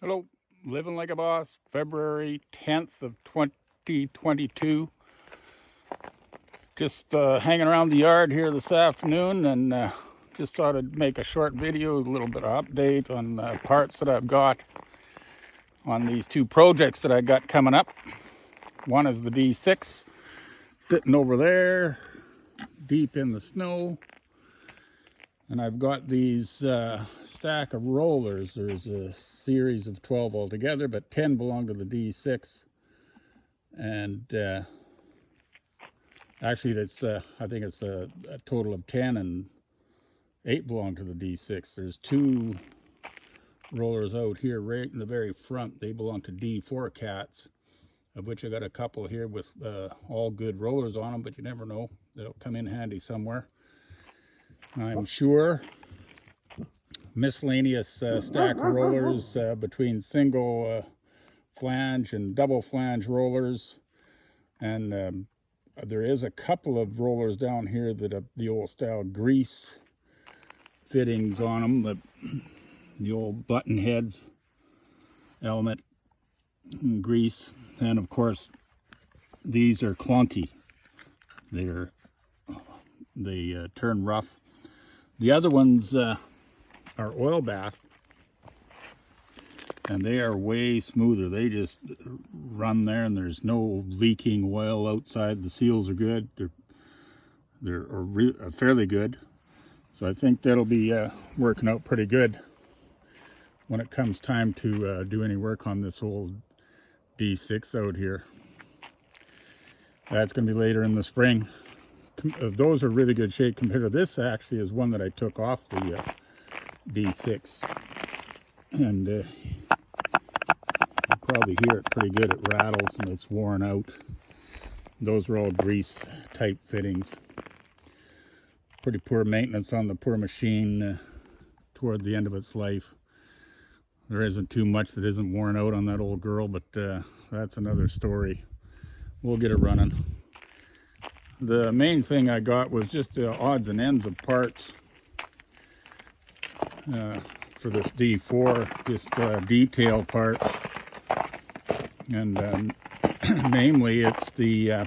Hello, living like a boss, February 10th of 2022. Just hanging around the yard here this afternoon, and just thought I'd make a short video, a little bit of update on parts that I've got on these two projects that I got coming up. One is the D6, sitting over there, deep in the snow. And I've got these stack of rollers. There's a series of 12 altogether, but 10 belong to the D6. And actually, that's I think it's a total of 10, and 8 belong to the D6. There's 2 rollers out here right in the very front. They belong to D4 cats, of which I got a couple here with all good rollers on them, but you never know. They'll come in handy somewhere, I'm sure. Miscellaneous stack rollers between single flange and double flange rollers, and there is a couple of rollers down here that have the old style grease fittings on them, the old button heads, element grease. And of course these are clunky. They turn rough. The other ones are oil bath, and they are way smoother. They just run there, and there's no leaking oil outside. The seals are good. They're fairly good. So I think that'll be working out pretty good when it comes time to do any work on this old D6 out here. That's going to be later in the spring. Those are really good shape compared to this. Actually is one that I took off the D6, and you probably hear it pretty good. It rattles and it's worn out. Those are all grease type fittings. Pretty poor maintenance on the poor machine toward the end of its life. There isn't too much that isn't worn out on that old girl, but that's another story. We'll get it running. The main thing I got was just the odds and ends of parts for this D4, just detail parts. And namely, it's the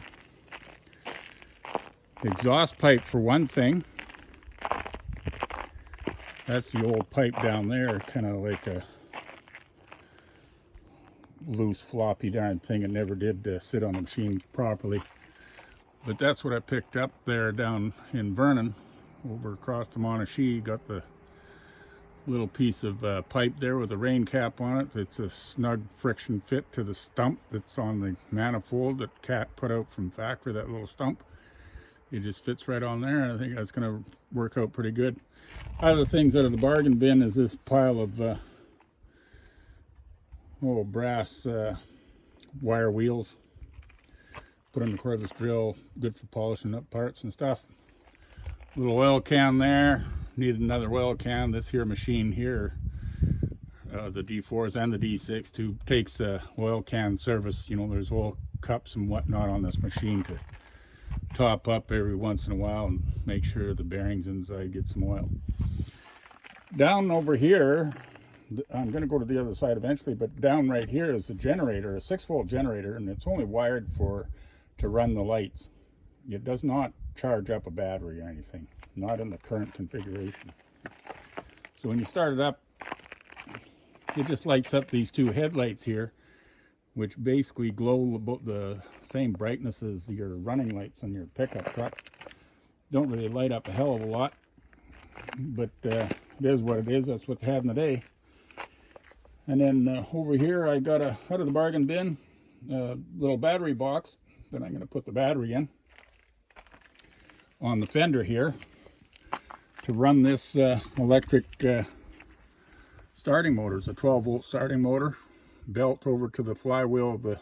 exhaust pipe for one thing. That's the old pipe down there, kind of like a loose floppy darn thing. It never did sit on the machine properly. But that's what I picked up there down in Vernon, over across the Monashee. Got the little piece of pipe there with a rain cap on it. It's a snug friction fit to the stump that's on the manifold that Cat put out from factory, that little stump. It just fits right on there, and I think that's going to work out pretty good. Other things out of the bargain bin is this pile of brass wire wheels. Put in the cordless drill, good for polishing up parts and stuff. Little oil can there. Needed another oil can. This here machine here, the D4s and the D6 takes oil can service. You know, there's oil cups and whatnot on this machine to top up every once in a while and make sure the bearings inside get some oil. Down over here, I'm going to go to the other side eventually, but down right here is a generator, a 6-volt generator, and it's only wired to run the lights. It does not charge up a battery or anything, not in the current configuration. So when you start it up, it just lights up these 2 headlights here, which basically glow about the same brightness as your running lights on your pickup truck. Don't really light up a hell of a lot, but it is what it is. That's what they had in the day. And then over here I got out of the bargain bin, a little battery box that I'm going to put the battery in on the fender here to run this electric starting motor. It's a 12-volt starting motor, belt over to the flywheel of the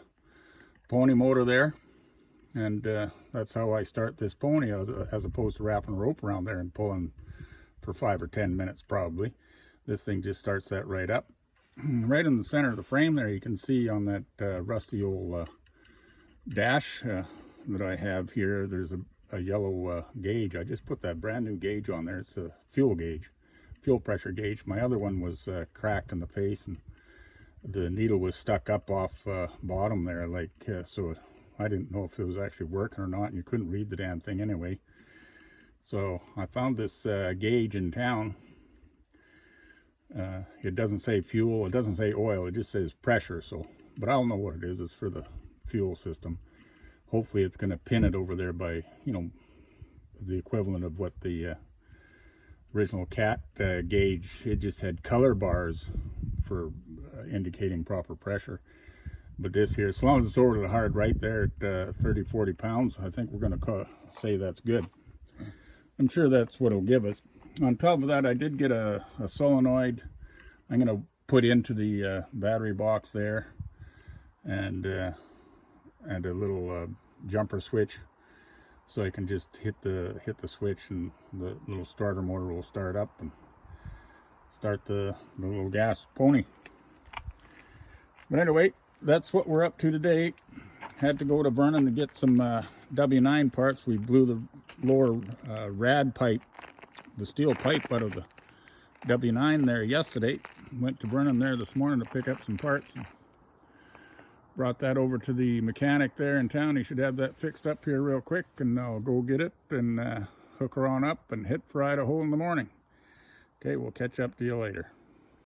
pony motor there, and that's how I start this pony, as opposed to wrapping a rope around there and pulling for 5 or 10 minutes probably. This thing just starts that right up. Right in the center of the frame there, you can see on that rusty old dash that I have here, there's a yellow gauge. I just put that brand new gauge on there. It's a fuel gauge, fuel pressure gauge. My other one was cracked in the face, and the needle was stuck up off bottom there, like so I didn't know if it was actually working or not, and you couldn't read the damn thing anyway. So I found this gauge in town. It doesn't say fuel, it doesn't say oil, it just says pressure. So, but I don't know what it is. It's for the fuel system. Hopefully it's going to pin it over there by, you know, the equivalent of what the original cat gauge. It just had color bars for indicating proper pressure. But this here, as long as it's over to the hard right there at 30-40 pounds, I think we're going to say that's good. I'm sure that's what it'll give us. On top of that, I did get a solenoid I'm going to put into the battery box there, and a little jumper switch, so I can just hit the switch and the little starter motor will start up and start the little gas pony. But anyway, that's what we're up to today. Had to go to Vernon to get some W9 parts. We blew the lower rad pipe, the steel pipe, out of the W9 there yesterday. Went to Vernon there this morning to pick up some parts and brought that over to the mechanic there in town. He should have that fixed up here real quick, and I'll go get it and hook her on up and hit for Idaho in the morning. Okay, we'll catch up to you later.